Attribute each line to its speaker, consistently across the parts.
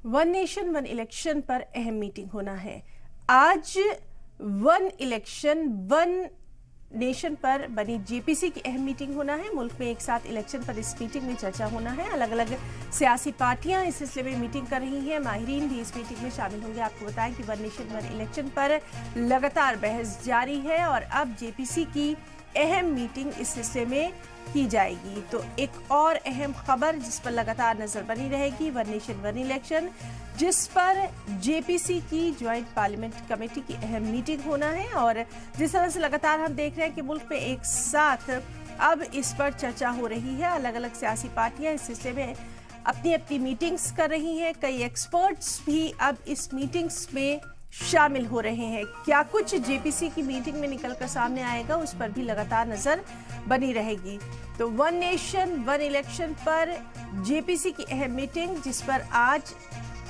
Speaker 1: One nation one election पर अहम meeting होना है। आज वन इलेक्शन वन नेशन पर बनी जेपीसी की अहम मीटिंग होना है। मुल्क में एक साथ इलेक्शन पर इस मीटिंग में चर्चा होना है। अलग अलग सियासी पार्टियां इस सिलसिले में मीटिंग कर रही हैं। माहिरीन भी इस मीटिंग में शामिल होंगे। आपको बताएं कि वन नेशन वन इलेक्शन पर लगातार बहस जारी है और अब जेपीसी की अहम मीटिंग इस हिस्से में की जाएगी। तो एक और अहम खबर जिस पर लगातार नजर बनी रहेगी, वन नेशन वन इलेक्शन, जिस पर जेपीसी की ज्वाइंट पार्लियामेंट कमेटी की अहम मीटिंग होना है। और जिस तरह से लगातार हम देख रहे हैं कि मुल्क में एक साथ अब इस पर चर्चा हो रही है। अलग अलग सियासी पार्टियां इस सिलसिले में अपनी अपनी मीटिंग्स कर रही हैं। कई एक्सपर्ट्स भी अब इस मीटिंग्स में शामिल हो रहे हैं। क्या कुछ जेपीसी की मीटिंग में निकलकर सामने आएगा, उस पर भी लगातार नजर बनी रहेगी। तो वन नेशन वन इलेक्शन पर जेपीसी की अहम मीटिंग, जिस पर आज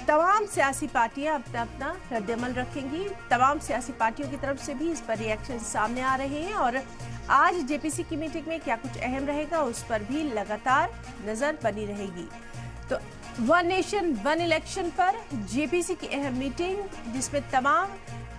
Speaker 1: तमाम सियासी पार्टियां अपना अपना रद्द-ए-अमल रखेंगी। तमाम सियासी पार्टियों की तरफ से भी इस पर रिएक्शन सामने आ रहे हैं और आज जेपीसी की मीटिंग में क्या कुछ अहम रहेगा, उस पर भी लगातार नजर बनी रहेगी। तो वन नेशन वन इलेक्शन पर जेपीसी की अहम मीटिंग, जिसमें तमाम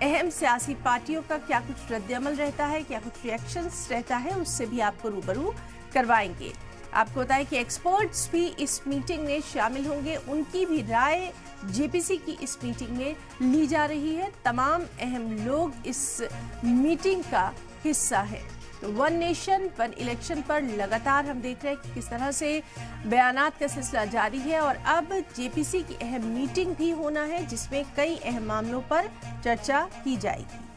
Speaker 1: अहम सियासी पार्टियों का क्या कुछ रद्द-ए-अमल रहता है, क्या कुछ रिएक्शंस रहता है, उससे भी आपको रूबरू करवाएंगे। आपको बताएं कि एक्सपर्ट्स भी इस मीटिंग में शामिल होंगे। उनकी भी राय जेपीसी की इस मीटिंग में ली जा रही है। तमाम अहम लोग इस मीटिंग का हिस्सा है। तो वन नेशन वन इलेक्शन पर लगातार हम देख रहे हैं कि किस तरह से बयानात का सिलसिला जारी है और अब जेपीसी की अहम मीटिंग भी होना है, जिसमें कई अहम मामलों पर चर्चा की जाएगी।